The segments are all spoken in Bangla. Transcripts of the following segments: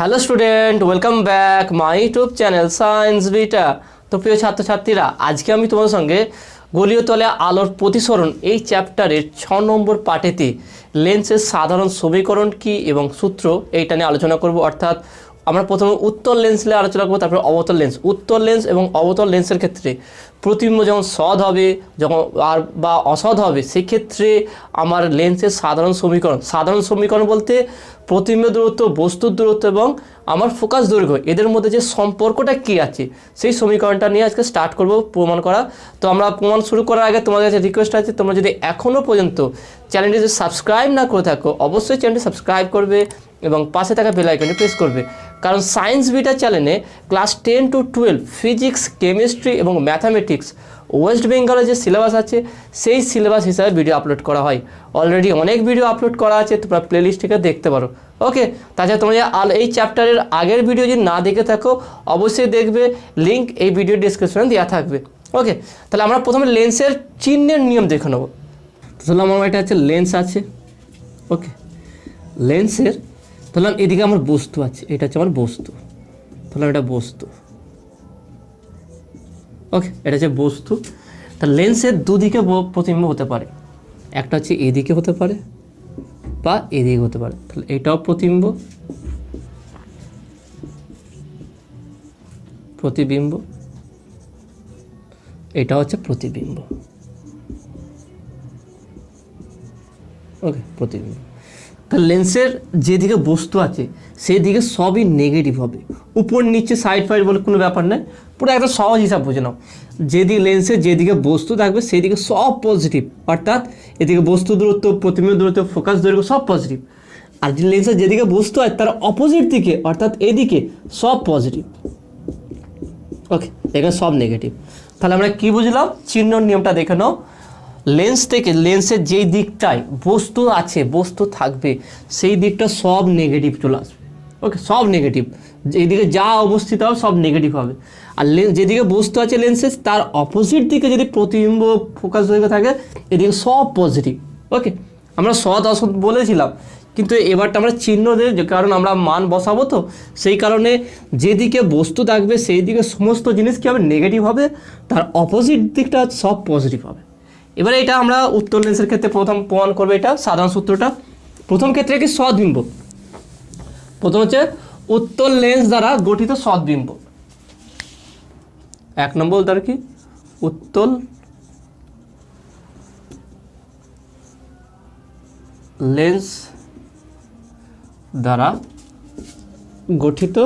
Hello student, welcome back my YouTube channel science beta. তো প্রিয় ছাত্রছাত্রীরা, আজকে আমি তোমাদের সঙ্গে গোলীয় তলে আলোর প্রতিসরণ এই চ্যাপ্টারের 6 নম্বর পার্টেতে লেন্সের সাধারণ সমীকরণ কী এবং সূত্র এইটা নিয়ে আলোচনা করব। অর্থাৎ আমরা প্রথমে উত্তল লেন্স নিয়ে আলোচনা করবো, তারপরে অবতল লেন্স। উত্তল লেন্স এবং অবতল লেন্সের ক্ষেত্রে প্রতিবিম্ব যখন সৎ হবে যখন আর বা অসৎ হবে, সেক্ষেত্রে আমার লেন্সের সাধারণ সমীকরণ বলতে প্রতিবিম্ব দূরত্ব, বস্তুর দূরত্ব এবং আমার ফোকাস দৈর্ঘ্য, এদের মধ্যে যে সম্পর্কটা কী আছে সেই সমীকরণটা নিয়ে আজকে স্টার্ট করব প্রমাণ করা। তো আমরা প্রমাণ শুরু করার আগে তোমাদের কাছে রিকোয়েস্ট আছে, তোমরা যদি এখনও পর্যন্ত চ্যানেলটি যদি সাবস্ক্রাইব না করে থাকো, অবশ্যই চ্যানেলটি সাবস্ক্রাইব করবে এবং পাশে থাকা বেল আইকনটি প্রেস করবে। কারণ সায়েন্স বিটা চ্যানেলে ক্লাস 10 to 12 ফিজিক্স, কেমিস্ট্রি এবং ম্যাথামেটিক্স ওয়েস্ট বেঙ্গলের যে সিলেবাস আছে সেই সিলেবাস হিসাবে ভিডিও আপলোড করা হয়। অলরেডি অনেক ভিডিও আপলোড করা আছে, তোমরা প্লেলিস্ট থেকে দেখতে পারো। ওকে, তাছাড়া তোমরা এই চ্যাপ্টারের আগের ভিডিও যদি না দেখে থাকো অবশ্যই দেখবে, লিঙ্ক এই ভিডিও ডিসক্রিপশনে দেওয়া থাকবে। ওকে, তাহলে আমরা প্রথমে লেন্সের চিহ্নের নিয়ম দেখে নেব। তাহলে আমার এটা হচ্ছে লেন্স আছে। ওকে, লেন্সের ধরলাম এদিকে আমার বস্তু আছে, এটা হচ্ছে আমার বস্তু, ধরলাম এটা বস্তু। ওকে, এটা হচ্ছে বস্তু। তা লেন্সের দুদিকে প্রতিবিম্ব হতে পারে, একটা হচ্ছে এদিকে হতে পারে বা এদিকে হতে পারে। তাহলে এটাও প্রতিবিম্ব, এটা হচ্ছে প্রতিবিম্ব। ওকে, প্রতিবিম্ব। তাহলে লেন্সের যেদিকে বস্তু আছে সেই দিকে সবই নেগেটিভ হবে, উপর নিচে সাইড ফাইড বলে কোনো ব্যাপার নেই, পুরো একটা সহজ হিসাব বুঝে নাও। লেন্সের যেদিকে বস্তু থাকবে সেই দিকে সব পজিটিভ, অর্থাৎ এদিকে বস্তু দূরত্ব, প্রতিবিম্ব দূরত্ব, ফোকাস দৈর্ঘ্য সব পজিটিভ। আর লেন্সের যেদিকে বস্তু আছে তার অপোজিট দিকে অর্থাৎ এদিকে সব পজিটিভ। ওকে, এখানে সব নেগেটিভ। তাহলে আমরা কি বুঝলাম? চিহ্ন নিয়মটা দেখে নাও। লেন্সের যেই দিকটায় বস্তু আছে, বস্তু থাকবে, সেই দিকটা সব নেগেটিভ চলে আসবে। ওকে, সব নেগেটিভ, এইদিকে যা অবস্থিত হবে সব নেগেটিভ হবে। আর যেদিকে বস্তু আছে লেন্সের তার অপোজিট দিকে যদি প্রতিবিম্ব, ফোকাস দৈর্ঘ্য থাকে, এদিকে সব পজিটিভ। ওকে, আমরা সৎ অসৎ বলেছিলাম, কিন্তু এবারটা আমরা চিহ্ন দিই, কারণ আমরা মান বসাবো, তো সেই কারণে যেদিকে বস্তু থাকবে সেই দিকে সমস্ত জিনিস কী হবে? নেগেটিভ হবে, তার অপোজিট দিকটা সব পজিটিভ হবে। এবারে এটা আমরা উত্তল লেন্সের ক্ষেত্রে প্রথম প্রমাণ করবো। এটা সাধারণ সূত্রটা প্রথম ক্ষেত্রে কি সদ্বিম্ব, প্রথম হচ্ছে উত্তল লেন্স দ্বারা গঠিত সদ্বিম্ব। এক নম্বর দ্বারা কি? উত্তল লেন্স দ্বারা গঠিত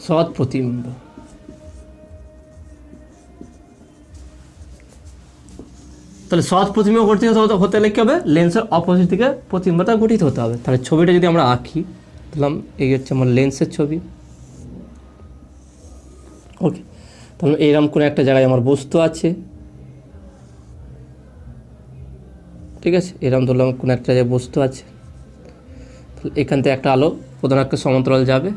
সৎ প্রতিবিম্ব। তাহলে সৎ প্রতিবিম্ব গঠিত হতে হলে কী হবে? লেন্সের অপোজিট দিকে প্রতিবিম্বটা গঠিত হতে হবে। তাহলে ছবিটা যদি আমরা আঁকি, তাহলে এই হচ্ছে আমার লেন্সের ছবি। ওকে, তাহলে এইরকম কোনো একটা জায়গায় আমার বস্তু আছে, ঠিক আছে, এরকম ধরলাম কোনো একটা জায়গায় বস্তু আছে। তাহলে এখান থেকে একটা আলো প্রধান একটা সমান্তরাল যাবে,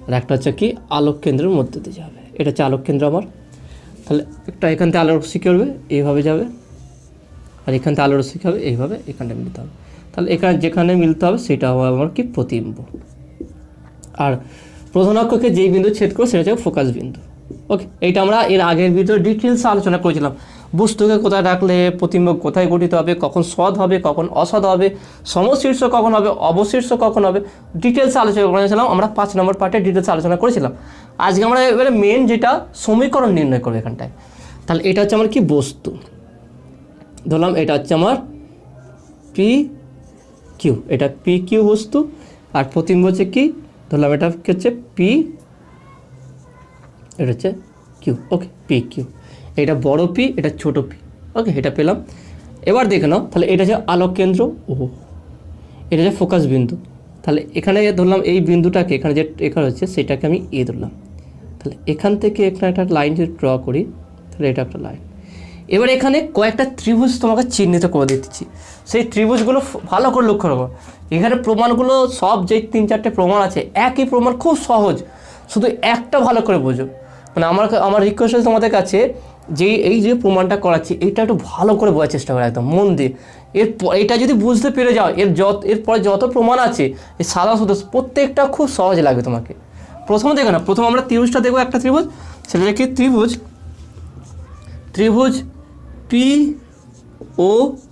আর একটা হচ্ছে কি আলোক কেন্দ্রের মধ্যে দিয়ে যাবে, এটা হচ্ছে আলোক কেন্দ্র আমার। তাহলে একটা এখান থেকে আলোর রশ্মি করবে এইভাবে যাবে, আর এখান থেকে আলোর রশ্মি হবে এইভাবে এখানটা মিলতে হবে। তাহলে এখানে যেখানে মিলতে হবে সেটা হবে আমার কি? প্রতিবিম্ব। আর প্রধান অক্ষকে যেই বিন্দু ছেদ করবে সেটা হচ্ছে ফোকাস বিন্দু। ওকে, এইটা আমরা এর আগের ভিডিওতে ডিটেলস আলোচনা করেছিলাম। বস্তুকে কোথায় রাখলে প্রতিবিম্ব কোথায় গঠিত হবে, কখন সৎ হবে, কখন অসৎ হবে, সমশীর্ষ কখন হবে, অবশীর্ষ কখন হবে, ডিটেলস আলোচনা করেছিলাম। আমরা 5 নম্বর পার্টে ডিটেলস আলোচনা করেছিলাম। আজকে আমরা এবারে মেন যেটা সমীকরণ নির্ণয় করবো এখানটায়। তাহলে এটা হচ্ছে আমার কি? বস্তু। ধরলাম এটা হচ্ছে আমার পি কিউ, এটা পি কিউ বস্তু, আর প্রতিবিম্ব হচ্ছে কি? ধরলাম এটা হচ্ছে পি, এটা হচ্ছে কিউ। ওকে, পি কিউ, এটা বড় পি, এটা ছোট পি। ওকে, এটা পেলাম। এবার দেখে নাও, তাহলে এটা হচ্ছে আলোক কেন্দ্র, ও এটা হচ্ছে ফোকাস বিন্দু। তাহলে এখানে ধরলাম এই বিন্দুটাকে, এখানে যে এখানে হচ্ছে সেটাকে আমি এ ধরলাম। তাহলে এখান থেকে এখানে একটা লাইন যদি ড্র করি, তাহলে এটা একটা লাইন। এবার এখানে কয়েকটা ত্রিভুজ তোমাকে চিহ্নিত করে দিচ্ছি, সেই ত্রিভুজগুলো ভালো করে লক্ষ্য রাখো। এখানে প্রমাণগুলো সব যে 3-4টে প্রমাণ আছে, একই প্রমাণ, খুব সহজ, শুধু একটা ভালো করে বোঝো। মানে আমার রিকোয়েস্ট আছে তোমাদের কাছে যে এই যে প্রমাণটা করাচ্ছি এইটা একটু ভালো করে বোঝার চেষ্টা করে একদম মন দিয়ে। এটা যদি বুঝতে পেরে যাও এরপরে যত প্রমাণ আছে এই সাদা সুদো প্রত্যেকটা খুব সহজ লাগবে তোমাকে। প্রথমে দেখো না, প্রথম আমরা ত্রিভুজটা দেখবো, একটা ত্রিভুজ, সেটা কি ত্রিভুজ পি ও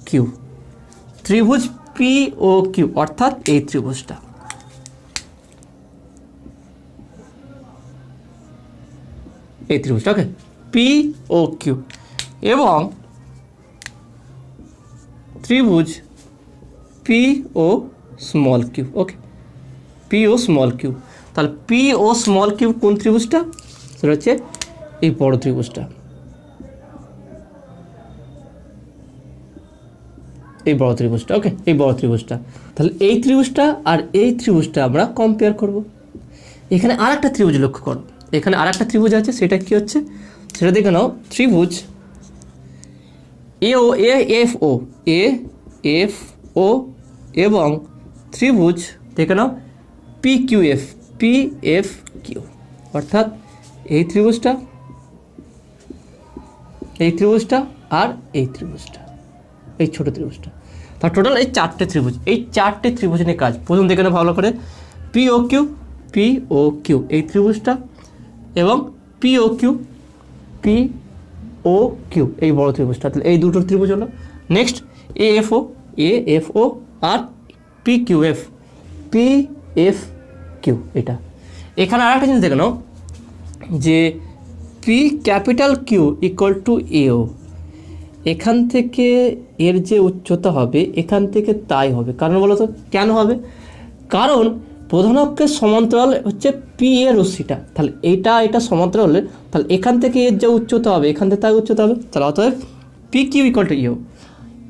কিউ, ত্রিভুজ পি ও কিউ অর্থাৎ এই ত্রিভুজটা, এই ত্রিভুজটা ওকে পি ও কিউ, এবং ত্রিভুজ পি ও স্মল কিউ। ওকে, পি ও স্মল কিউ, তাহলে পি ও স্মল কিউ কোন ত্রিভুজটা? সেটা হচ্ছে এই বড় ত্রিভুজটা, এই বড় ত্রিভুজটা। ওকে, এই বড় ত্রিভুজটা। তাহলে এই ত্রিভুজটা আর এই ত্রিভুজটা আমরা কম্পেয়ার করব। এখানে আর একটা ত্রিভুজ লক্ষ্য করো, এখানে আর একটা ত্রিভুজ আছে, সেটা কি হচ্ছে সেটা দেখে নাও। ত্রিভুজ এ এফ ও এবং ত্রিভুজ দেখে নাও পি কিউ কিউ, অর্থাৎ এই ত্রিভুজটা আর এই ত্রিভুজটা, এই ছোট ত্রিভুজটা। তার টোটাল এই চারটে ত্রিভুজ, এই চারটে ত্রিভুজ নিয়ে কাজ। প্রথম দেখে নাও ভালো করে, পি ও কিউ এই ত্রিভুজটা, এবং পি ও কিউ এই বড় ত্রিভুজটা। তাহলে এই দুটো ত্রিভুজ হলো। Next A F O R P F Q এটা। এখানে আর একটা জিনিস দেখে নাও যে P capital Q equal to AO, এখান থেকে এর যে উচ্চতা হবে এখান থেকে তাই হবে। কারণ বলো তো কেন হবে? কারণ প্রধান অক্ষের সমান্তরাল হচ্ছে পি এর রশ্মিটা, তাহলে এটা সমান্তরাল হলে তাহলে এখান থেকে এর যে উচ্চতা হবে এখান থেকে তাই উচ্চতা হবে। তাহলে অতএব P Q equal to U.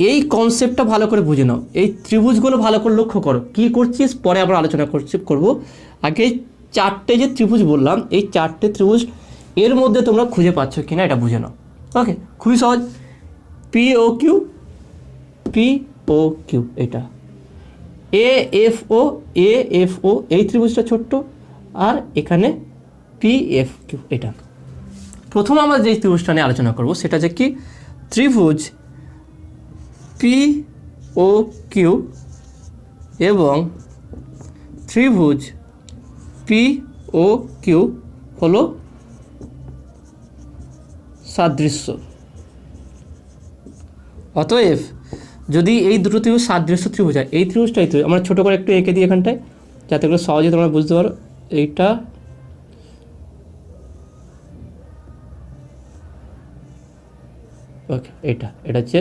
এই কনসেপ্টটা ভালো করে বুঝে নাও, এই ত্রিভুজগুলো ভালো করে লক্ষ্য করো। কী করছিস পরে আবার আলোচনা করবো। আগে চারটে যে ত্রিভুজ বললাম, এই চারটে ত্রিভুজ এর মধ্যে তোমরা খুঁজে পাচ্ছ কিনা এটা বুঝে নাও। ওকে, খুবই সহজ। পি ও কিউ এটা, এ এফ ও এই ত্রিভুজটা ছোট্ট, আর এখানে পি এফ কিউ এটা। প্রথম আমরা যে ত্রিভুজটা নিয়ে আলোচনা করব সেটা হচ্ছে কি ত্রিভুজ পি ও কিউ এবং ত্রিভুজ পি ও কিউ হলো সাদৃশ্য। অতএব যদি এই দুটো ত্রিভুজ সাদৃশ্য ত্রিভুজ হয়, এই ত্রিভুজটা এই ত্রিভুজ আমরা ছোটো করে একটু এঁকে দিই এখানটায়, যাতে করে সহজে তোমরা বুঝতে পারো। এইটা ওকে, এটা হচ্ছে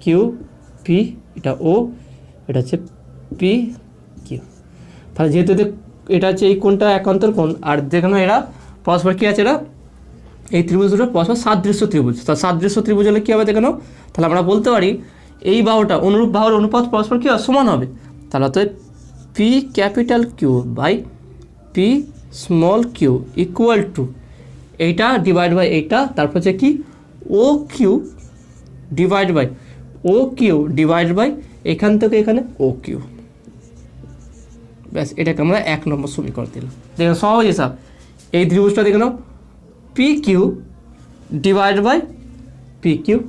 কিউ পি, এটা ও, এটা হচ্ছে পি কিউ। তাহলে যেহেতু এটা হচ্ছে এই কোণটা একান্তর কোণ, আর যেখানে এরা পরস্পর কী আছে, এরা এই ত্রিভুজ দুটো পরস্পর সাদৃশ্য ত্রিভুজ। তার সাদৃশ্য ত্রিভুজ হলে কী হবে দেখানো? তাহলে আমরা বলতে পারি এই বাহুটা অনুরূপ বাহুর অনুপাত পরস্পর কী সমান হবে। তাহলে অতএব P capital Q by P small Q equal to এইটা ডিভাইড বাই এইটা, তারপর হচ্ছে কি ও কিউ ডিভাইড বাই এখান থেকে এখানে ও কিউ। ব্যাস, এটাকে আমরা 1 নম্বর সমীকরণ দিলাম। দেখো সহজ হিসাব, এই ত্রিভুজটা দেখে নাও P Q divide by P Q,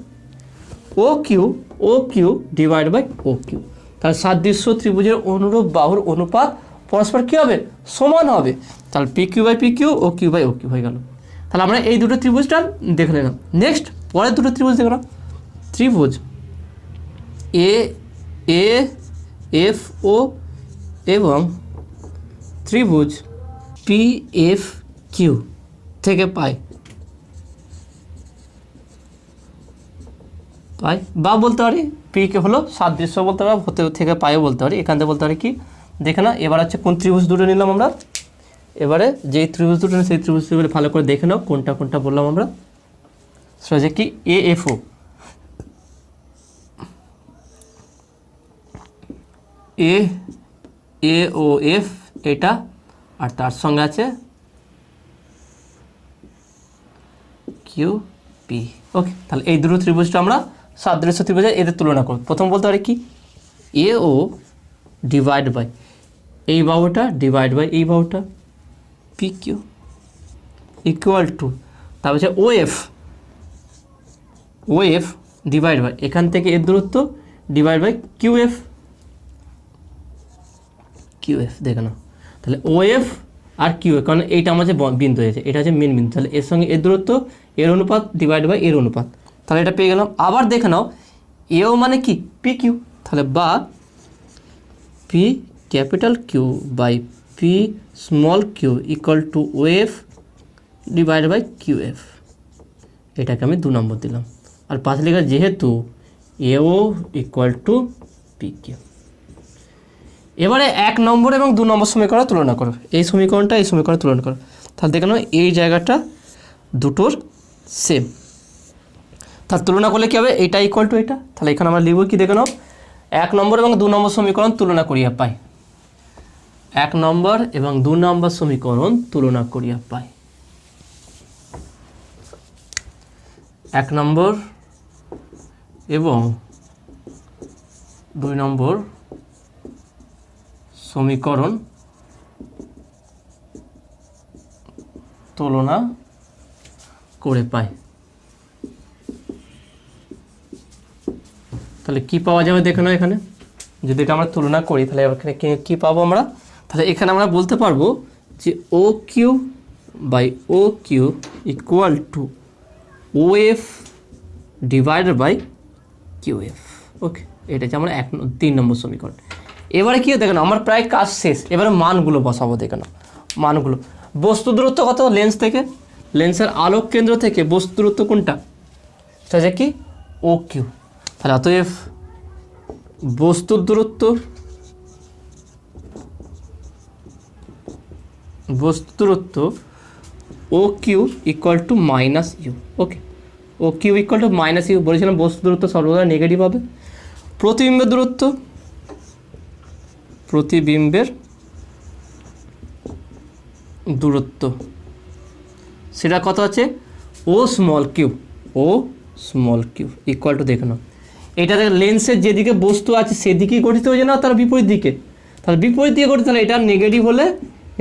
O Q divide by O Q. তাহলে সাদৃশ্য ত্রিভুজের অনুরূপ বাহুর অনুপাত পরস্পর কী হবে? সমান হবে। তাহলে P Q by P Q, O Q by O Q হয়ে গেল। তাহলে আমরা এই দুটো ত্রিভুজটা দেখে নিলাম। নেক্সট পরের দুটো ত্রিভুজ দেখে নাও, ত্রিভুজ এ এফ ও এবং ত্রিভুজ পি এফ কিউ থেকে পাই বা বলতে পারি পি কে হলো সাদৃশ্য বলতে পারি, হতে থেকে পাইও বলতে পারি। এখান থেকে বলতে পারি কি দেখে না, এবার হচ্ছে কোন ত্রিভুজ দুটো নিলাম আমরা, এবারে যেই ত্রিভুজ দুটো সেই ত্রিভুজ দুটো ভালো করে দেখে নাও কোনটা কোনটা বললাম আমরা। সেটা হচ্ছে কি এ ও এফ এটা, আর তার সঙ্গে আছে কিউ পি। ওকে, তাহলে এই দুটো ত্রিভুজটা আমরা সাদৃশ্য ত্রিভুজে এদের তুলনা করব। প্রথম বলতে পারি কি এ ও ডিভাইড বাই এই বাহুটা ডিভাইড বাই এই বাহুটা পি কিউ ইকুয়াল টু, তারপর হচ্ছে O F O F divide by এখান থেকে এর দূরত্ব ডিভাইড বাই কিউ এফ দেখে নাও। তাহলে O F R Q F, কারণ এইটা আমার যে বিন্দু হয়েছে এটা হচ্ছে মেন বিন্দু, তাহলে এর সঙ্গে এর দূরত্ব এর অনুপাত ডিভাইড বাই এর অনুপাত, তাহলে এটা পেয়ে গেলাম। আবার দেখে নাও এও মানে কি পি কিউ, তাহলে বা P capital Q by P small Q equal to O F divide by Q F, এটাকে আমি 2 নম্বর দিলাম। আর 5 লেখা যেহেতু এও ইকুয়াল টু পি কিউ। এবারে 1 নম্বর এবং 2 নম্বর সমীকরণ তুলনা করো, এই সমীকরণটা এই সমীকরণ তুলনা করো, তাহলে দেখে নাও এই জায়গাটা দুটোর সেম, তার তুলনা করলে কী হবে, এটা ইকুয়াল টু এটা, তাহলে এখানে আমরা লিখব কি দেখে নাও 1 নম্বর এবং 2 নম্বর সমীকরণ তুলনা করিয়া পাই, 1 নম্বর এবং 2 নম্বর সমীকরণ তুলনা করিয়া পাই। 1 নম্বর এবং 2 নম্বর সমীকরণ তুলনা করে পাই। তাহলে কি পাওয়া যাবে দেখে নাও, এখানে যদি এটা আমরা তুলনা করি তাহলে এখানে কি পাবো আমরা, তাহলে এখানে আমরা বলতে পারবো যে O Q by O Q equal to O F divided by Q F. Okay, এটা হচ্ছে আমরা 3 নম্বর সমীকরণ। এবারে কি দেখেন আমার প্রায় কাজ শেষ, এবারে মানগুলো বসাবো দেখে নাও। মানগুলো, বস্তু দূরত্ব কত লেন্স থেকে, লেন্সের আলোক কেন্দ্র থেকে বস্তু দূরত্ব কোনটা, সেটা হচ্ছে কি ও কিউ। তাহলে অতএব বস্তুর দূরত্ব O Q equal to minus U. Okay, O Q equal to minus U, বলেছিলাম বস্তু দূরত্ব সর্বদা নেগেটিভ হবে। প্রতিবিম্বের দূরত্ব সেটা কত আছে, ও স্মল কিউ ইকুয়াল টু দেখে নাও, এটা লেন্সের যেদিকে বস্তু আছে সেদিকেই গঠিত হয়ে যায় না, তার বিপরীত দিকে, তাহলে বিপরীত দিকে গঠিত, তাহলে এটা নেগেটিভ হলে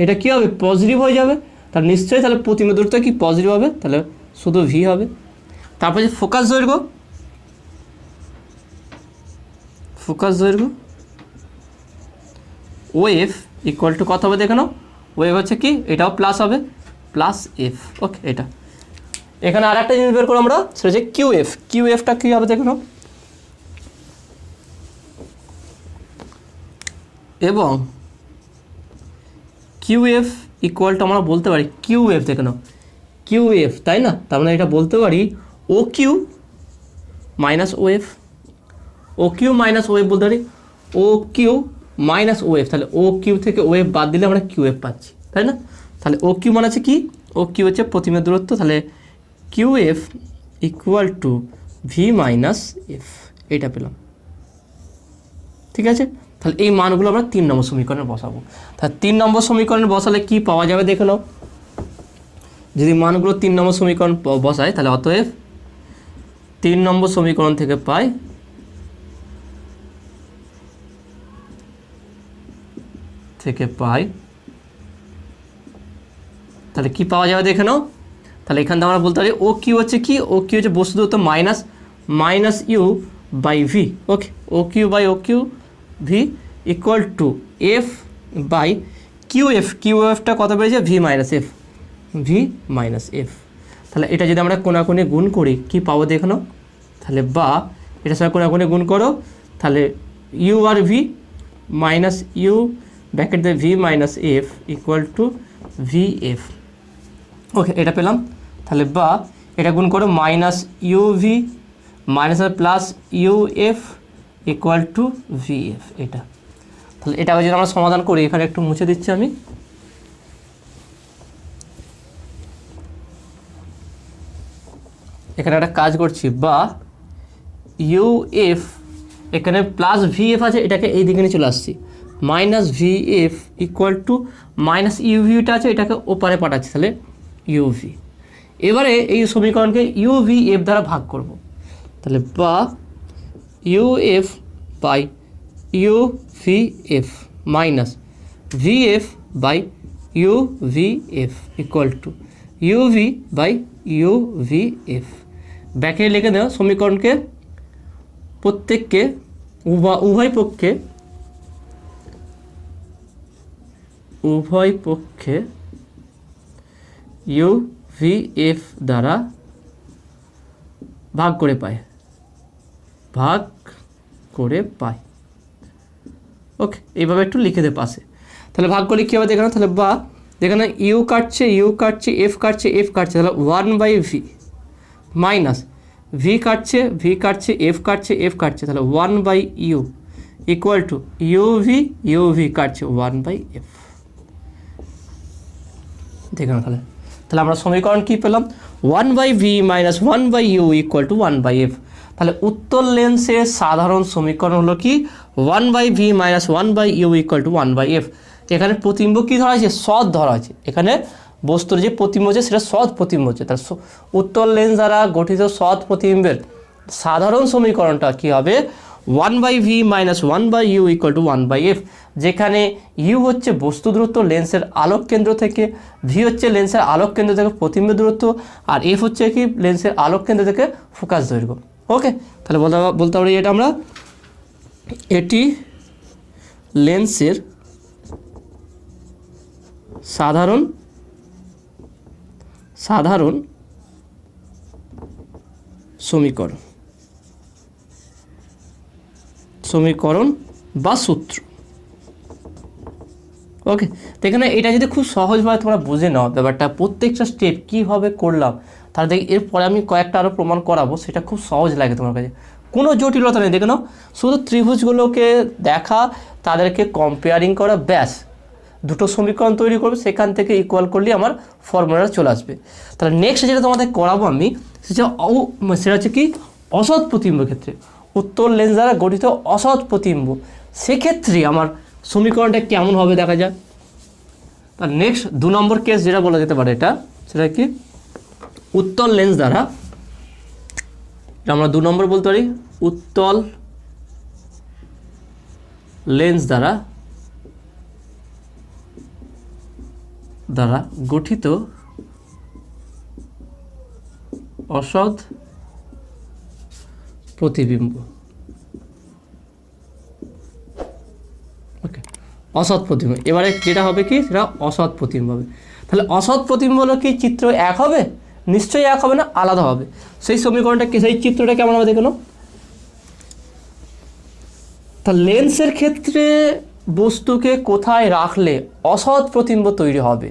এটা কী হবে পজিটিভ হয়ে যাবে, তাহলে নিশ্চয়ই তাহলে প্রতিবিম্ব দূরত্ব কি পজিটিভ হবে, তাহলে শুধু ভি হবে। তারপর যে ফোকাস দৈর্ঘ্য ও এফ ইকুয়াল টু কত হবে দেখে নাও, ও এফ হচ্ছে কি এটাও প্লাস হবে প্লাস এফ। ওকে, এটা এখানে আর একটা জিনিস বের করো আমরা, সেটা হচ্ছে কিউ এফটা কী হবে দেখে নাও, এবং কিউ এফ ইকুয়াল টু আমরা বলতে পারি কিউ এফ দেখে নাও, কিউ এফ তাই না, তার মানে এটা বলতে পারি ও কিউ মাইনাস ও এফ, বলতে পারি ও কিউ মাইনাস ও এফ, তাহলে ও কিউ থেকে ও এফ বাদ দিলে আমরা কিউ এফ পাচ্ছি তাই না, তাহলে ও কিউ মানে আছে কি, ও কিউ হচ্ছে প্রতিবিম্বের দূরত্ব, তাহলে Q F equal to V minus F, এটা পেলাম। ঠিক আছে, তাহলে এই মানগুলো আমরা 3 নম্বর সমীকরণে বসাবো। তাহলে 3 নম্বর সমীকরণে বসালে কি পাওয়া যাবে দেখে নাও, যদি মানগুলো 3 নম্বর সমীকরণ বসায় তাহলে অতএব 3 নম্বর সমীকরণ থেকে পাই তাহলে কি পাওয়া যাবে দেখে নাও, তাহলে এখান থেকে আমরা বলতে পারি ও কিউ হচ্ছে কি, ও কিউ হচ্ছে বস্তু দূরত্ব minus U by V. Okay, O Q by O Q V equal to F by Q এফটা কত পেয়েছে ভি মাইনাস এফ। তাহলে এটা যদি আমরা কোনাকুনি গুণ করি কি পাবো দেখে নাও, তাহলে বা এটার সঙ্গে কোনাকুনি গুণ করো, তাহলে ইউ আর ভি মাইনাস ইউ ব্র্যাকেট দিয়ে V minus F equal to V F. Okay, এটা পেলাম। তাহলে বা এটা গুণ করো minus U V minus plus U F equal to V F, এটা। তাহলে এটাকে যদি আমরা সমাধান করি, এখানে একটু মুছে দিচ্ছি আমি, এখানে একটা কাজ করছি, বা ইউ এফ এখানে প্লাস ভি এফ আছে, এটাকে এই দিকে নিয়ে চলে আসছি, minus V F equal to minus ইউভিটা আছে এটাকে ওপারে পাঠাচ্ছি, তাহলে ইউভি। এবারে এই সমীকরণকে ইউভি এফ দ্বারা ভাগ করব, তাহলে বা U F by U V F minus V F by U V F equal to UV by U V F. ব্যাকে লিখে দেওয়া সমীকরণকে প্রত্যেককে উভয় পক্ষে ইউ ভি এফ দ্বারা ভাগ করে পায় ওকে, এইভাবে একটু লিখে দে পাশে। তাহলে ভাগ করলে কী হবে দেখে না, তাহলে বা দেখে না ইউ কাটছে এফ কাটছে তাহলে 1/v মাইনাস ভি কাটছে এফ কাটছে তাহলে 1/u ইকুয়াল টু ইউভি কাটছে 1/f। দেখে না তাহলে আমরা সমীকরণ কী পেলাম, 1/v minus 1/u equal to 1/f। তাহলে উত্তল লেন্সের সাধারণ সমীকরণ হলো কি 1/v minus 1/u equal to 1/f। এখানে প্রতিবিম্ব কী ধরা আছে, সৎ ধরা আছে। এখানে বস্তুর যে প্রতিবিম্ব হচ্ছে সেটা সৎ প্রতিবিম্ব হচ্ছে। তার উত্তল লেন্স দ্বারা গঠিত সৎ প্রতিবিম্বের সাধারণ সমীকরণটা কী হবে, 1/v minus 1/u equal to 1/f, যেখানে ইউ হচ্ছে বস্তু দূরত্ব লেন্সের আলোক কেন্দ্র থেকে, ভি হচ্ছে লেন্সের আলোক কেন্দ্র থেকে প্রতিবিম্ব দূরত্ব, আর এফ হচ্ছে কি লেন্সের আলোক কেন্দ্র থেকে ফোকাস দৈর্ঘ্য। ওকে, তাহলে বলতে পারি এটা আমরা, এটি লেন্সের সাধারণ সমীকরণ বা সূত্র। ওকে, তো এখানে এটা যদি খুব সহজভাবে তোমরা বুঝে নাও ব্যাপারটা, প্রত্যেকটা স্টেপ কীভাবে করলাম, তাহলে দেখি এরপরে আমি কয়েকটা আরও প্রমাণ করাবো, সেটা খুব সহজ লাগে তোমার কাছে, কোনো জটিলতা নেই। দেখে নাও, শুধু ত্রিভুজগুলোকে দেখা, তাদেরকে কম্পেয়ারিং করা, ব্যাস দুটো সমীকরণ তৈরি করবে, সেখান থেকে ইকুয়াল করলে আমার ফর্মুলাটা চলে আসবে। তাহলে নেক্সট যেটা তোমাদের করাবো আমি, সেটা হচ্ছে কি অসৎ প্রতিবিম্ব ক্ষেত্রে, উত্তল লেন্স দ্বারা গঠিত অসৎ প্রতিবিম্ব, সেক্ষেত্রে আমার সমীকরণটা কেমন হবে দেখা যায়। তার নেক্সট 2 নম্বর কেস যেটা বলা যেতে পারে, সেটা কি উত্তল লেন্স দ্বারা, আমরা 2 নম্বর বলতে পারি উত্তল লেন্স দ্বারা গঠিত অসৎ প্রতিবিম্ব। ওকে, অসৎ প্রতিবিম্ব। এবারে যেটা হবে কি, সেটা অসৎ প্রতিবিম্ব হবে। তাহলে অসৎ প্রতিবিম্ব হলো কি, চিত্র এক হবে? নিশ্চয়ই এক হবে না, আলাদা হবে। সেই সমীকরণটা কি, সেই চিত্রটা কেমন হবে দেখো। তা লেন্সের ক্ষেত্রে বস্তুকে কোথায় রাখলে অসৎ প্রতিবিম্ব তৈরি হবে,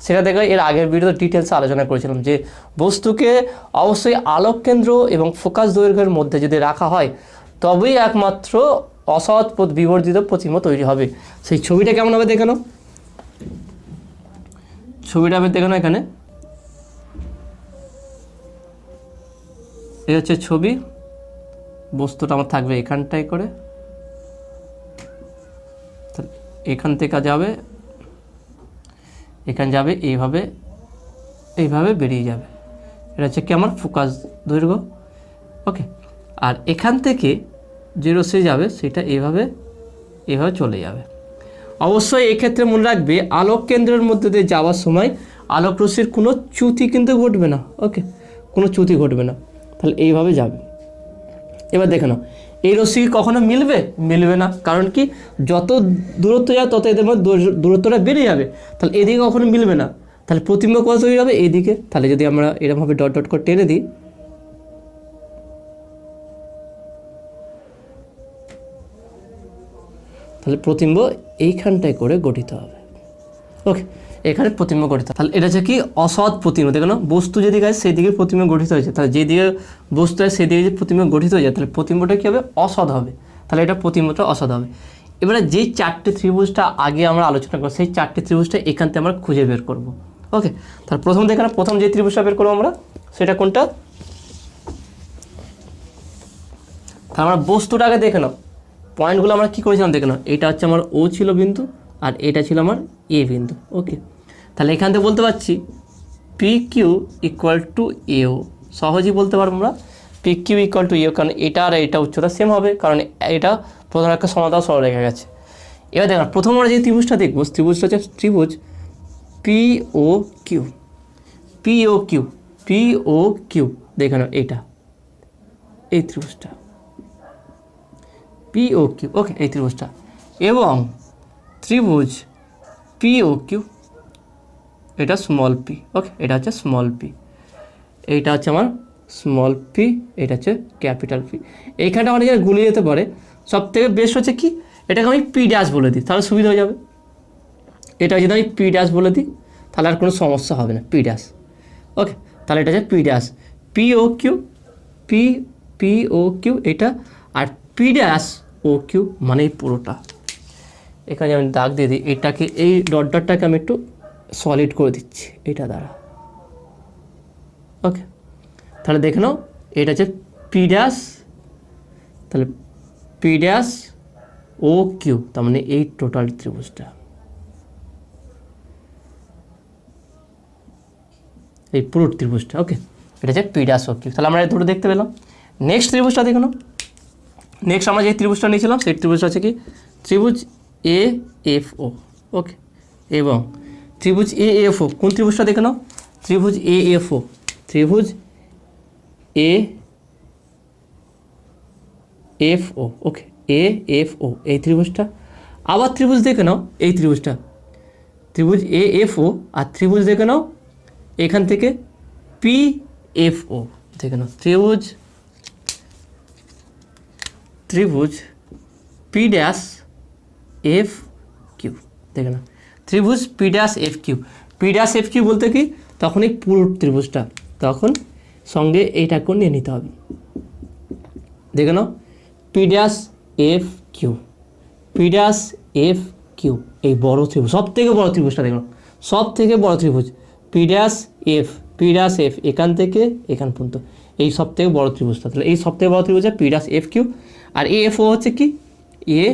সেটা দেখো এর আগের ভিডিওতে ডিটেলসে আলোচনা করেছিলাম, যে বস্তুকে অবশ্যই আলোক কেন্দ্র এবং ফোকাস দৈর্ঘ্যের মধ্যে যদি রাখা হয়, তবেই একমাত্র অসৎ বিবর্ধিত প্রতিবিম্ব তৈরি হবে। সেই ছবিটা কেমন হবে দেখে নাও, ছবিটা হবে দেখে নাও। এখানে এই হচ্ছে ছবি, বস্তুটা আমার থাকবে এখানটায় করে, এখান থেকে যাবে, এখানে যাবে, এইভাবে বেরিয়ে যাবে। এটা হচ্ছে কি আমার ফোকাস দৈর্ঘ্য। ওকে, আর এখান থেকে যে রশ্মি যাবে সেটা এইভাবে চলে যাবে। অবশ্যই এক্ষেত্রে মনে রাখবে, আলোক কেন্দ্রের মধ্যে দিয়ে যাওয়ার সময় আলোক রশ্মির কোনো চ্যুতি কিন্তু ঘটবে না। ওকে, কোনো চ্যুতি ঘটবে না, তাহলে এইভাবে যাবে। এবার দেখে নাও, এই রশ্মি কখনো মিলবে না, কারণ কি যত দূরত্ব যাবে তত এদের মধ্যে দূরত্বটা বেড়ে যাবে, তাহলে এদিকে কখনো মিলবে না। তাহলে প্রতিবিম্ব কোথা তৈরি হবে, এইদিকে। তাহলে যদি আমরা এরকমভাবে ডট ডট করে টেনে দিই, তাহলে প্রতিবিম্ব এইখানটায় করে গঠিত হবে। ওকে, এখানে প্রতিবিম্ব গঠিত। তাহলে এটা হচ্ছে কি অসৎ প্রতিবিম্ব। দেখো না, বস্তু যেদিকে আছে সেই দিকে প্রতিবিম্ব গঠিত হয়েছে, তাহলে যেদিকে বস্তু আছে সেদিকে যদি প্রতিবিম্ব গঠিত হয়ে যায়, তাহলে প্রতিবিম্বটা কী হবে, অসৎ হবে। তাহলে এটা প্রতিবিম্বটা অসৎ হবে। এবারে যেই 4টে ত্রিভুজটা আগে আমরা আলোচনা করব, সেই 4টে ত্রিভুজটা এখান থেকে আমরা খুঁজে বের করব। ওকে, তাহলে প্রথম যে ত্রিভুজটা বের করবো আমরা, সেটা কোনটা, তাহলে আমরা বস্তুটাকে দেখে নাও, পয়েন্টগুলো আমরা কী করেছিলাম দেখে নাও। এটা হচ্ছে আমার ও ছিল বিন্দু, আর এটা ছিল আমার এ বিন্দু। ওকে, তাহলে এখান থেকে বলতে পারছি পি কিউ ইকুয়াল টু এও, সহজেই বলতে পারবো আমরা পি কিউ ইকুয়াল টু এও, কারণ এটা আর এটা উচ্চতা সেম হবে, কারণ এটা প্রথম একটা সমান্তরাল সরলরেখা গেছে। এবার দেখুন, প্রথম আমরা যে ত্রিভুজটা দেখবো, ত্রিভুজটা হচ্ছে ত্রিভুজ পিও কিউ। দেখে নাও, এই ত্রিভুজটা, পি ও কিউ, ওকে, এই ত্রিভুজটা, এবং ত্রিভুজ পি ও কিউ, এটা স্মল পি, ওকে, এটা হচ্ছে স্মল পি, এইটা হচ্ছে আমার স্মল পি, এটা হচ্ছে ক্যাপিটাল পি। এইখানটা অনেক জায়গায় গুলিয়ে যেতে পারে, সব থেকে বেস্ট হচ্ছে কি, এটাকে আমি পি ড্যাশ বলে দিই, তাহলে সুবিধা হয়ে যাবে। এটা যদি আমি পি ড্যাশ বলে দিই তাহলে আর কোনো সমস্যা হবে না, পি ড্যাশ, ওকে, তাহলে এটা হচ্ছে P dash, P O Q, P P O Q এটা, আর পি ড্যাশ ও কিউ মানে এই পুরোটা। এখানে আমি দাগ দিয়ে দিই, এটাকে এই ডট ডটটাকে আমি একটু সলিড করে দিচ্ছি এটা দ্বারা, ওকে, তাহলে দেখে নাও এটা হচ্ছে পি ড্যাশ, তাহলে পি ড্যাশ ও কিউ, তার মানে এই টোটাল ত্রিভুজটা, এই পুরো ত্রিভুজটা, ওকে, এটা হচ্ছে পি ড্যাশ ও কিউ। তাহলে আমরা এই দুটো দেখতে পেলাম। নেক্সট ত্রিভুজটা দেখো না, নেক্সট আমরা যে ত্রিভুজটা নিয়েছিলাম সেই ত্রিভুজটা হচ্ছে কি ত্রিভুজ এ এফ ও, ওকে, এবং ত্রিভুজ এ এফ ও, কোন ত্রিভুজটা দেখে নাও, ত্রিভুজ এ এফ ও, ত্রিভুজ এ এফ ও, ওকে, এ এফ ও এই ত্রিভুজটা। আবার ত্রিভুজ দেখে নাও এই ত্রিভুজটা, ত্রিভুজ এ এফ ও, আর ত্রিভুজ দেখে নাও এখান থেকে পি এফ ও, দেখে নাও ত্রিভুজ ত্রিভুজ পি ড্যাশ এফ কিউ, দেখে নাও ত্রিভুজ P dash F Q. P dash F Q বলতে কি, তখন এই পুরো ত্রিভুজটা, তখন সঙ্গে এইটাকেও নিয়ে নিতে হবে। দেখে নাও P dash F Q, P dash F Q, এই বড় ত্রিভুজ, সব থেকে বড় ত্রিভুজটা দেখো, সব থেকে বড় ত্রিভুজ P dash F, P dash F এখান থেকে এখান পর্যন্ত, এই সব থেকে বড় ত্রিভুজটা, তাহলে এই সব থেকে বড় ত্রিভুজ পি ড্যাশ এফ কিউ, আর এ এফ ও হচ্ছে কি এ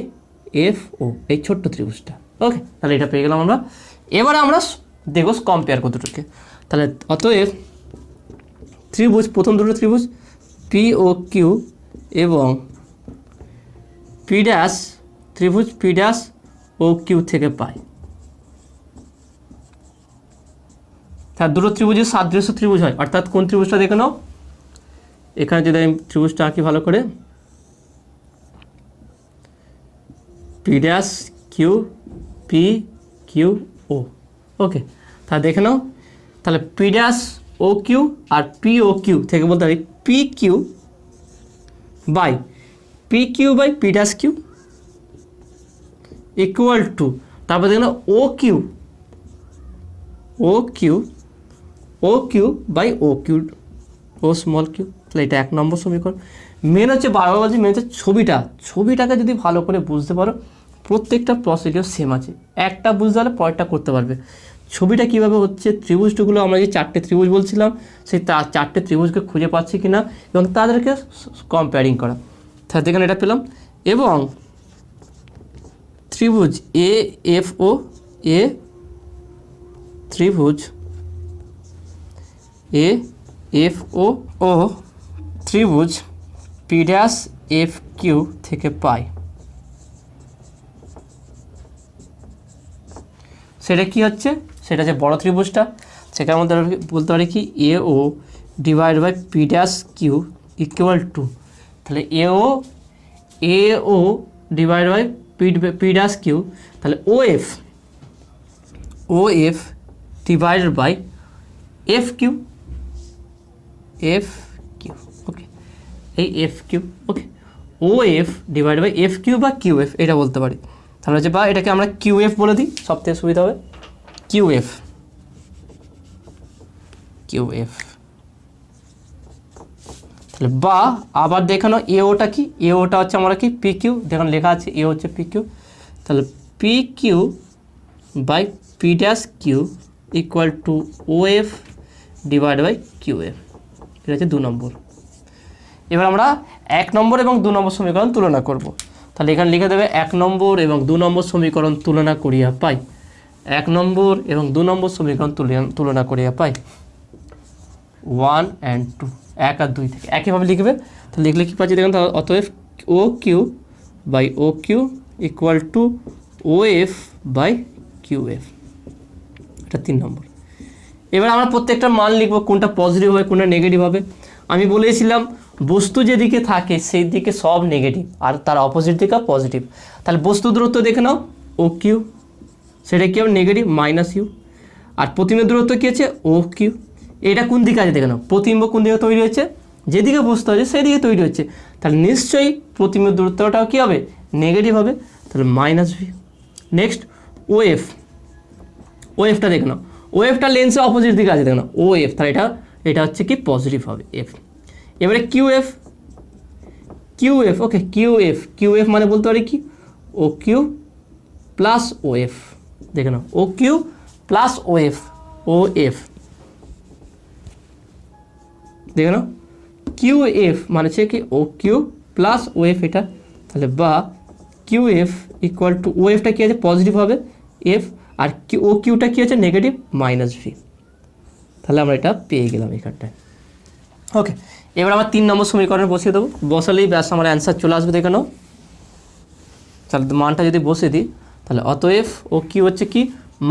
এফ ও, এই ছোট্ট ত্রিভুজটা, ওকে, তাহলে এটা পেয়ে গেলাম আমরা। এবারে আমরা দেখব কম্পেয়ার কতটুকু, তাহলে অতএব ত্রিভুজ, প্রথম দুটো ত্রিভুজ পি ও কিউ এবং পি ড্যাশ, ত্রিভুজ পি ড্যাশ ও কিউ থেকে পাই, তার দুটো ত্রিভুজের সাদৃশ্য ত্রিভুজ হয়, অর্থাৎ কোন ত্রিভুজটা দেখে নাও, এখানে যদি আমি ত্রিভুজটা আঁকি ভালো করে, P dash Q P Q O, okay, তাহলে দেখে নাও, তাহলে পি ড্যাশ ও কিউ আর পি ও কিউ থেকে বলতে পারি P Q by P dash Q equal to, তারপর দেখে নাও O Q by O Q, O small Q, তাহলে এটা 1 নম্বর সমীকরণ। মেন হচ্ছে বারবার বলছি, মেন হচ্ছে ছবিটাকে যদি ভালো করে বুঝতে পারো, প্রত্যেকটা প্রসিডিওর সেম আছে, একটা বুঝতে পারলে পরেরটা করতে পারবে। ছবিটা কীভাবে হচ্ছে, ত্রিভুজগুলো আমরা যে 4টে ত্রিভুজ বলছিলাম, সেই 4টে ত্রিভুজকে খুঁজে পাচ্ছি কিনা এবং তাদেরকে কম্পেয়ারিং করা, তাহলে এখানে এটা পেলাম। এবং ত্রিভুজ এ এফ ও, এ ত্রিভুজ এ এফ ও ও ত্রিভুজ পি ড্যাশ এফ কিউ থেকে পাই, সেটা কি হচ্ছে, সেটা যে বড় ত্রিভুজটা, সেটার মধ্যে বলতে পারি কি A O divide by P dash Q equal to, তাহলে A O divide by P dash Q, তাহলে O F divided by F Q, okay, এই F Q, okay, O F divide by F Q বা কিউ এফ এটা বলতে পারি, তাহলে হচ্ছে বা এটাকে আমরা কিউ এফ বলে দিই, সব থেকে সুবিধা হবে কিউ এফ, তাহলে বা আবার দেখানো এওটা কি, এওটা হচ্ছে আমরা কি পি কিউ, দেখুন লেখা আছে এ হচ্ছে পি কিউ, তাহলে P Q by P dash Q equal to O F divide by Q F, এটা হচ্ছে 2 নম্বর। এবার আমরা 1 নম্বর এবং 2 নম্বর সমীকরণ তুলনা করব, তাহলে এখানে লিখে দেবে 1 নম্বর এবং 2 নম্বর সমীকরণ তুলনা করিয়া পাই, 1 নম্বর এবং 2 নম্বর সমীকরণ তুলনা করিয়া পাই 1 and 2, 1 আর 2 থেকে একইভাবে লিখবে, তাহলে লিখলে কী পাচ্ছি দেখুন, তাহলে অতএব O Q by O Q equal to O F by Q F, এটা 3 নম্বর। এবার আমরা প্রত্যেকটা মান লিখবো, কোনটা পজিটিভ হবে কোনটা নেগেটিভ হবে। আমি বলেছিলাম বস্তু যেদিকে থাকে সেই দিকে সব নেগেটিভ আর তার অপোজিট দিকে পজিটিভ। তাহলে বস্তু দূরত্ব দেখে নাও ও কিউ, সেটা কি হবে নেগেটিভ মাইনাস ইউ। আর প্রতিবিম্ব দূরত্ব কী আছে ও কিউ। এটা কোন দিকে আছে দেখে নাও, প্রতিবিম্ব কোন দিকে তৈরি হচ্ছে, যেদিকে বস্তু আছে সেই দিকে তৈরি হচ্ছে, তাহলে নিশ্চয়ই প্রতিবিম্ব দূরত্বটাও কী হবে নেগেটিভ হবে, তাহলে মাইনাস ভি। নেক্সট ও এফ, ও এফটা দেখে নাও, ও এফটা লেন্সের অপোজিট দিকে আছে দেখে নাও ও এফ, তাহলে এটা হচ্ছে কি পজিটিভ হবে এফ। এবারে Q F, Q F okay Q F, Q F মানে বলতে পারি কি O Q plus O F, দেখে নাও O Q plus O F, O F দেখে নাও কিউ এফ মানে হচ্ছে কি O Q plus O F এটা, তাহলে বা Q F equal to O এফটা কী আছে পজিটিভ হবে এফ, আর ও কিউটা কী আছে নেগেটিভ মাইনাস ভি। তাহলে আমরা এটা পেয়ে গেলাম এখানটায়। ওকে, এবার আমার 3 নম্বর সমীকরণে বসিয়ে দেবো, বসালেই ব্যাস আমার অ্যান্সার চলে আসবে দেখে নাও। তাহলে মানটা যদি বসিয়ে দিই তাহলে অতএব ও কিউ হচ্ছে কি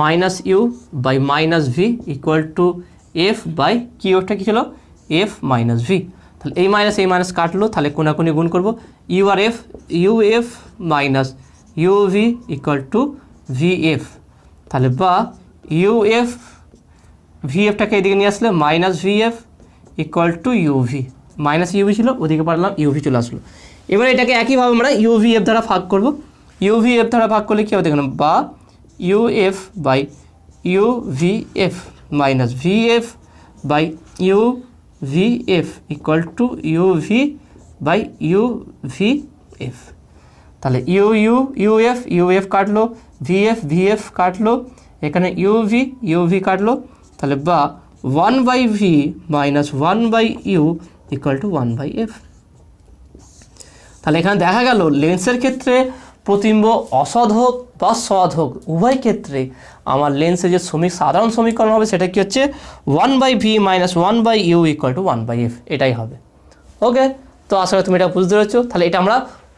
minus U by minus V equal to F by Q এফটা কী ছিল এফ মাইনাস ভি। তাহলে এই মাইনাস কাটলো, তাহলে কোনাকুনি গুণ করবো ইউ আর F, U F minus U V equal to V F, তাহলে বা ইউ এফ ভি এফটাকে এদিকে নিয়ে আসলে minus V F equal to U V, minus U V ছিল ওদিকে পারলাম ইউভি চলে আসলো। এবার এটাকে একইভাবে আমরা ইউভি এফ দ্বারা ভাগ করব, ইউভি এফ দ্বারা ভাগ করলে কী হবে দেখুন বা U F by U V F minus V F by U V F equal to U V by U V F. তাহলে ইউ এফ কাটলো, ভি এফ কাটলো, এখানে ইউ ভি কাটলো, তাহলে বা 1/v minus 1/u equal to 1/f। তাহলে এখানে দেখা গেল লেন্সের ক্ষেত্রে প্রতিবিম্ব অসৎ হোক বা সৎ হোক উভয় ক্ষেত্রে আমার লেন্সের যে সাধারণ সমীকরণ হবে সেটা কি হচ্ছে 1/v minus 1/u equal to 1/f, এটাই হবে। ওকে, তো আসলে তুমি এটা বুঝতে পেরেছো। তাহলে এটা আমরা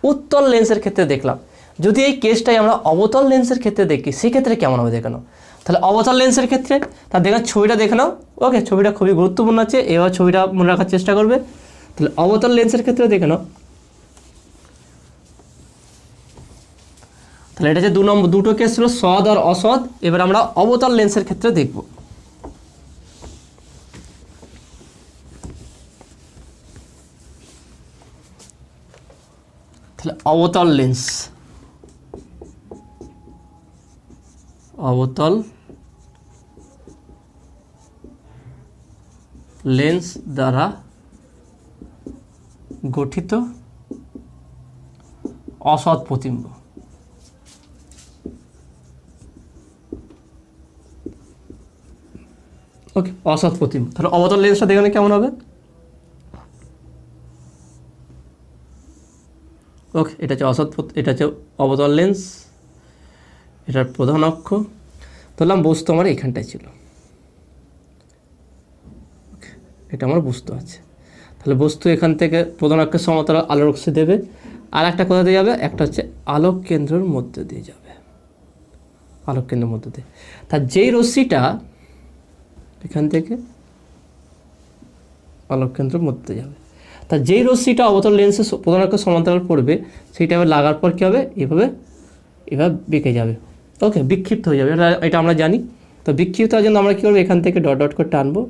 উত্তল লেন্সের ক্ষেত্রে দেখলাম। যদি এই কেসটাই আমরা অবতল লেন্সের ক্ষেত্রে দেখি সেক্ষেত্রে কেমন হবে দেখে নাও। তাহলে অবতল লেন্সের ক্ষেত্রে তার দেখেন ছবিটা দেখে নাও। ওকে, ছবিটা খুবই গুরুত্বপূর্ণ আছে, এবার ছবিটা মনে রাখার চেষ্টা করবে। তাহলে অবতল লেন্সের ক্ষেত্রে দেখে নাও, তাহলে এটা যে দুটো কেস ছিল সৎ আর অসৎ, এবার আমরা অবতল লেন্সের ক্ষেত্রে দেখব। তাহলে অবতল লেন্স, অবতল লেন্স দ্বারা গঠিত অসৎ প্রতিবিম্ব। ওকে, অসৎ প্রতিবিম্ব। তাহলে অবতল লেন্সটা দেখে কেমন হবে। ওকে, এটা হচ্ছে এটা হচ্ছে অবতল লেন্স, এটার প্রধান অক্ষ ধরলাম বস্তু আমার এখানটায় ছিল, এটা আমার বস্তু আছে। তাহলে বস্তু এখান থেকে প্রধান অক্ষের সমতল আলোর রশ্মি দেবে, আর একটা কোথা দিয়ে যাবে, একটা হচ্ছে আলোক কেন্দ্রের মধ্যে দিয়ে যাবে, আলোক কেন্দ্রের মধ্যে দিয়ে। তার যেই রশ্মিটা এখান থেকে আলোক কেন্দ্রের মধ্যে যাবে, তার যেই রশ্মিটা অবতল লেন্সের প্রধান অক্ষের সমান্তরাল পড়বে সেইটা লাগার পর কী হবে এভাবে বেঁকে যাবে। ওকে, বিক্ষিপ্ত হয়ে যাবে, এটা আমরা জানি। তো বিক্ষিপ্ত হওয়ার জন্য আমরা কী করবো এখান থেকে ডট ডট করে টানবো,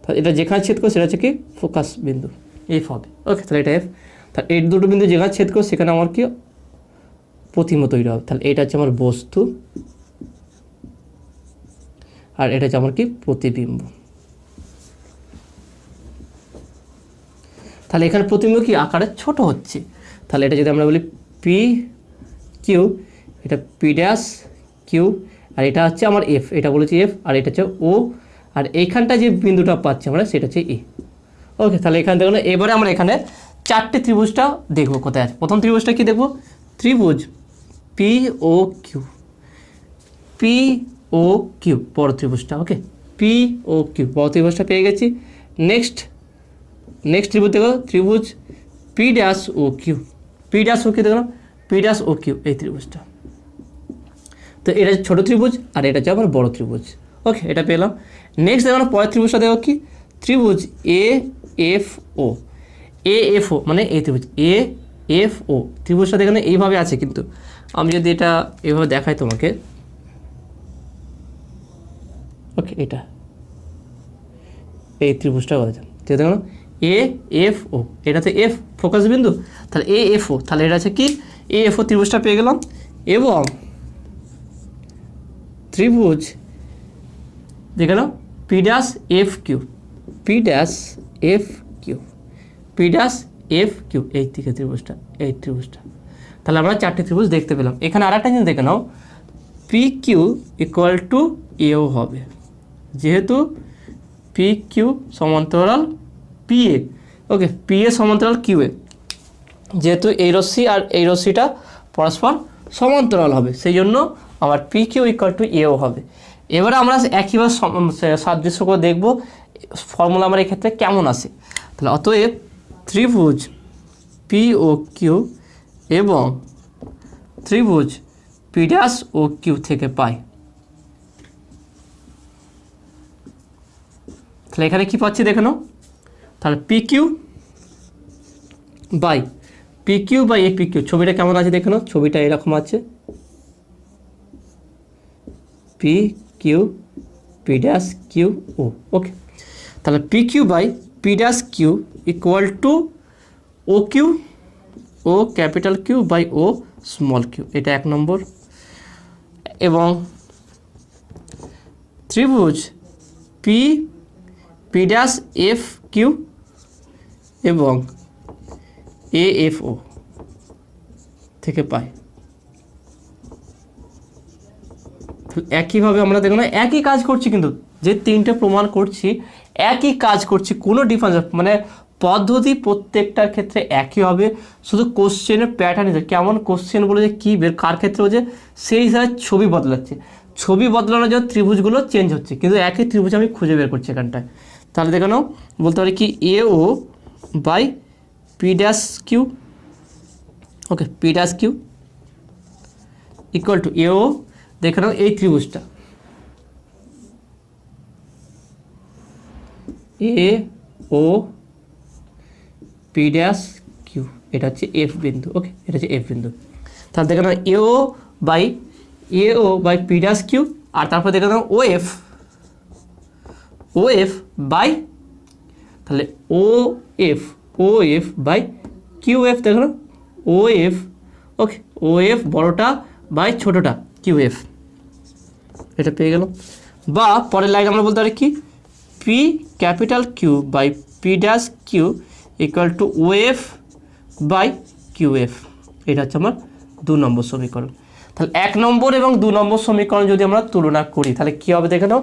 তাহলে এটা যেখানে ছেদ করবে সেটা হচ্ছে কি ফোকাস বিন্দু, এফ হবে। ওকে, তাহলে এটা এফ। তাহলে এই দুটো বিন্দু যেখানে ছেদ করবে সেখানে আমার কি প্রতিবিম্ব তৈরি হবে। তাহলে এটা হচ্ছে আমার বস্তু আর এটা হচ্ছে আমার কি প্রতিবিম্ব। তাহলে এখানে প্রতিবিম্ব কি আকারে ছোট হচ্ছে, তাহলে এটা যদি আমরা বলি পি কিউ, এটা পি ড্যাশ কিউ, আর এটা হচ্ছে আমার এফ, এটা বলেছি এফ, আর এটা হচ্ছে ও, আর এইখানটা যে বিন্দুটা পাচ্ছি আমরা সেটা হচ্ছে এ। ওকে, তাহলে এখান থেকে এবারে আমরা এখানে চারটে ত্রিভুজটা দেখবো কোথায় আছে। প্রথম ত্রিভুজটা কি দেখবো, ত্রিভুজ P O Q, P O Q বড় ত্রিভুজটা। ওকে, পি ও কিউ বড় ত্রিভুজটা পেয়ে গেছি। নেক্সট ত্রিভুজ দেখো, ত্রিভুজ P dash O Q, P dash O Q দেখো, পি ড্যাশ ও কিউ এই ত্রিভুজটা। তো এটা ছোটো ত্রিভুজ আর এটা হচ্ছে আমার বড় ত্রিভুজ। ওকে, এটা পেলাম। নেক্সট দেখো পরের ত্রিভুজটা দেখো কি, ত্রিভুজ এ এফ ও, এ এফ ও মানে এই ত্রিভুজ এ এফ ও ত্রিভুজটা দেখেন এইভাবে আছে, কিন্তু আমি যদি এটা এইভাবে দেখাই তোমাকে, ওকে এটা এই ত্রিভুজটা বলা যায়, দেখো এ এফ ও, এটাতে এফ ফোকাস বিন্দু, তাহলে এ এফ ও, তাহলে এটা আছে কি এ এফ ও ত্রিভুজটা পেয়ে গেলাম। এবং ত্রিভুজ দেখে নাও P dash F Q, P dash F Q, P dash F Q, এই দিকে ত্রিভুজটা, এই ত্রিভুজটা, তাহলে আমরা চারটে ত্রিভুজ দেখতে পেলাম। এখানে আর একটা জিনিস দেখে নাও, পি কিউ ইকুয়াল টু এও হবে, যেহেতু পি কিউ সমান্তরাল P A, okay P A সমান্তরাল কিউ এ, যেহেতু এই রশ্মি আর এই রশ্মিটা পরস্পর সমান্তরাল হবে, সেই জন্য আমার পি কিউ ইকুয়াল টু এও হবে। এবারে আমরা একইভাবে সাদৃশ্য করে দেখব ফর্মুলা আমার এক্ষেত্রে কেমন আসে। তাহলে অতএব ত্রিভুজ পি ও কিউ এবং ত্রিভুজ পি ড্যাশ ও কিউ থেকে পাই, তাহলে এখানে কি পাচ্ছি দেখে নাও, তাহলে P Q by A P Q, ছবিটা কেমন আছে দেখে নাও, ছবিটা এরকম আছে, P Q P dash Q O, okay তাহলে P Q by P dash Q equal to O Q, O capital Q by O small Q, এটা এক নম্বর। এবং ত্রিভুজ P P dash F Q এবং এ এফ ও থেকে পাই, একইভাবে আমরা দেখো না একই কাজ করছি, কিন্তু যে তিনটে প্রমাণ করছি একই কাজ করছি, কোনো ডিফারেন্স মানে পদ্ধতি প্রত্যেকটার ক্ষেত্রে একই হবে, শুধু কোশ্চেনের প্যাটার্ন কেমন কোশ্চেন বলে যে কী বের কার ক্ষেত্রে হচ্ছে সেই হিসাবে ছবি বদলাচ্ছে, ছবি বদলানোর জন্য ত্রিভুজগুলো চেঞ্জ হচ্ছে, কিন্তু একই ত্রিভুজ আমি খুঁজে বের করছি এখানটায়। তাহলে দেখে নাও বলতে পারি কি A O by P dash Q, okay P dash Q equal to A O, দেখে নাও এই ত্রিভুজটা A O P dash Q, এটা হচ্ছে এফ বিন্দু, ওকে এটা হচ্ছে এফ বিন্দু। তাহলে দেখে নাও A O by P dash Q, আর তারপর দেখে নাও ও এফ বাই, তাহলে O F by Q F, দেখো না O F, okay O F বড়োটা বাই ছোটোটা কিউ এফ, এটা পেয়ে গেল। বা পরের লাইন আমরা বলতে পারি কি P capital Q by P dash Q equal to O F by Q F, এটা হচ্ছে আমার 2 নম্বর সমীকরণ। তাহলে 1 নম্বর এবং 2 নম্বর সমীকরণ যদি আমরা তুলনা করি তাহলে কী হবে দেখে নাও,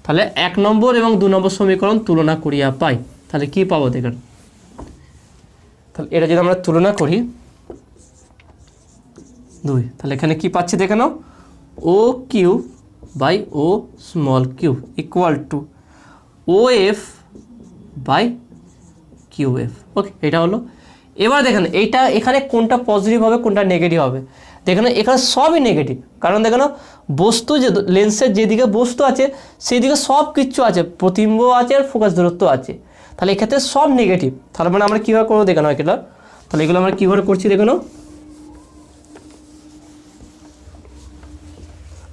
তাহলে 1 নম্বর এবং 2 নম্বর সমীকরণ তুলনা করিয়া পাই, তাহলে কি পাবো দেখেন, তাহলে এটা যদি আমরা তুলনা করি 2, তাহলে এখানে কি পাচ্ছি দেখে নাও O Q by O small Q equal to O F by Q F, okay এটা হলো। এবার দেখেন এইটা এখানে কোনটা পজিটিভ হবে কোনটা নেগেটিভ হবে, দেখেন এখানে সবই নেগেটিভ, কারণ দেখেন বস্তু যে লেন্সের যেদিকে বস্তু আছে সেই দিকে সব কিছু আছে, প্রতিবিম্ব আছে আর ফোকাস দূরত্ব আছে, তাহলে এক্ষেত্রে সব নেগেটিভ। তাহলে মানে আমরা কীভাবে করবো দেখে নাও এটা, তাহলে এগুলো আমরা কীভাবে করছি দেখে নাও,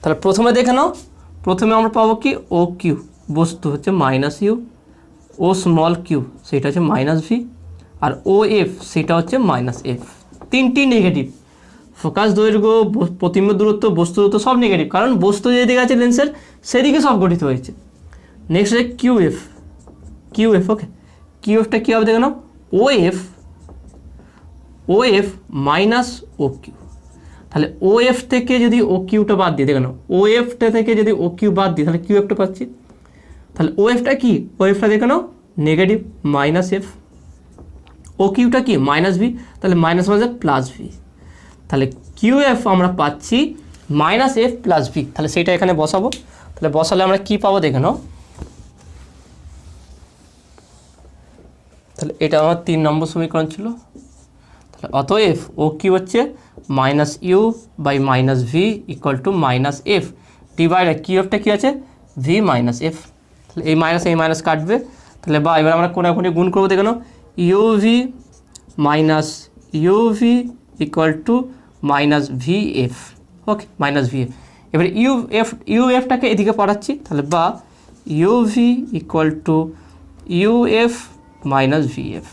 তাহলে প্রথমে দেখে নাও, প্রথমে আমরা পাবো কি ও কিউ বস্তু হচ্ছে minus U, O small Q সেটা হচ্ছে মাইনাস ভি, আর ও এফ সেটা হচ্ছে মাইনাস এফ, তিনটি নেগেটিভ, ফোকাস দৈর্ঘ্য প্রতিবিম্ব দূরত্ব বস্তু দূরত্ব সব নেগেটিভ, কারণ বস্তু যেদিকে আছে লেন্সের সেদিকে সব গঠিত হয়েছে। নেক্সট হচ্ছে কিউ এফ, ওকে কিউ এফটা কী হবে দেখে নাও ও এফ মাইনাস ও কিউ, তাহলে ও এফ থেকে যদি ও কিউটা বাদ দিই দেখে নাও ও এফটা থেকে যদি ও কিউ বাদ দিই তাহলে কিউ এফটা পাচ্ছি, তাহলে ও এফটা কি ও এফটা দেখে নাও নেগেটিভ মাইনাস এফ, ও কিউটা কি মাইনাস ভি, তাহলে মাইনাস মাইনাস প্লাস ভি, তাহলে কিউ এফ আমরা পাচ্ছি মাইনাস এফ প্লাস ভি, তাহলে সেইটা এখানে বসাবো, তাহলে বসালে আমরা কি পাবো দেখে নাও, তাহলে এটা আমার 3 নম্বর সমীকরণ ছিল। তাহলে অতএব ও কিউ হচ্ছে minus U by minus V equal to minus F divide Q এফটা কী আছে ভি মাইনাস এফ, তাহলে এই মাইনাস কাটবে, তাহলে বা এবার আমরা কোনাকুনি গুণ করবো দেখে নাও, UV minus UV equal to minus VF. Okay, minus VF. এবারে ইউএফটাকে এদিকে পাঠাচ্ছি, তাহলে বা UV equal to UF minus VF.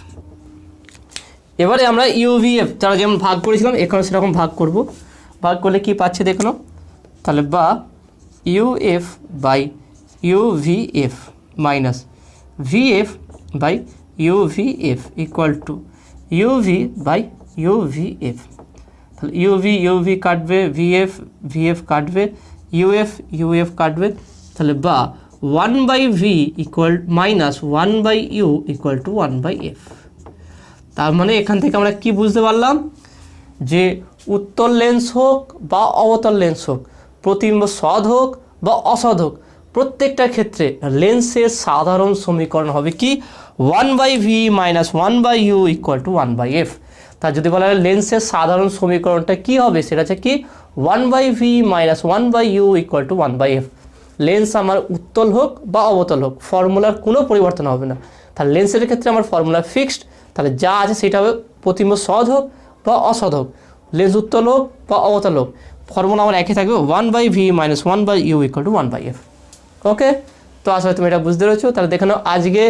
এবারে আমরা ইউভিএফ যারা যেমন ভাগ করেছিলাম এখানে সেরকম ভাগ করব। ভাগ করলে কি পাচ্ছি দেখো, তাহলে বা U F by U V F minus V F by U V F equal to UV by U V F. তাহলে ইউভি কাটবে, ভিএফ কাটবে, ইউএফ কাটবে, তাহলে বা 1/v equal minus 1/u equal to 1/f। তার মানে এখান থেকে আমরা কি বুঝতে পারলাম যে উত্তল লেন্স হোক বা অবতল লেন্স হোক, প্রতিবিম্ব সৎ হোক বা অসৎ হোক, প্রত্যেকটা ক্ষেত্রে লেন্সের সাধারণ সমীকরণ হবে কি 1/v minus 1/u equal to 1/f। তা যদি বলা হয় লেন্সের সাধারণ সমীকরণটা কি হবে, সেটা হচ্ছে কি 1/v minus 1/u equal to 1/f। Lens আমার উত্তল হোক বা অবতল হোক, ফর্মুলার কোনো পরিবর্তন হবে না। তাহলে লেন্সের ক্ষেত্রে আমার ফর্মুলা ফিক্সড, তাহলে যা আছে সেটা হবে প্রতিবিম্ব সৎ হোক বা অসৎ হোক, লেন্স উত্তল হোক বা অবতল হোক, ফর্মুলা আমার একই থাকবে 1/v minus 1/u equal to 1/f। ওকে, তো আসলে তুমি এটা বুঝতে পেরেছো। তাহলে দেখে নাও আজকে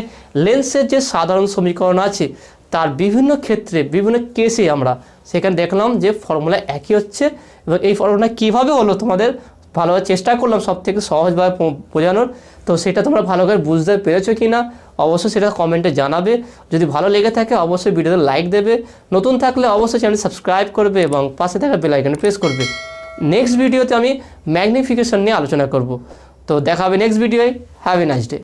লেন্সের যে সাধারণ সমীকরণ আছে তার বিভিন্ন ক্ষেত্রে বিভিন্ন কেসে আমরা সেখানে দেখলাম যে ফর্মুলা একই হচ্ছে, এবং এই ফর্মুলা কীভাবে হলো তোমাদের ভালোভাবে চেষ্টা করলাম সব থেকে সহজভাবে বোঝানোর। তো সেটা তোমরা ভালো করে বুঝতে পেরেছো কি না অবশ্যই সেটা কমেন্টে জানাবে। যদি ভালো লেগে থাকে অবশ্যই ভিডিওতে লাইক দেবে, নতুন থাকলে অবশ্যই চ্যানেল সাবস্ক্রাইব করবে এবং পাশে থাকা বেল আইকনে প্রেস করবে। নেক্সট ভিডিওতে আমি ম্যাগনিফিকেশন নিয়ে আলোচনা করব। তো দেখা হবে নেক্সট ভিডিওয়। Have a nice day.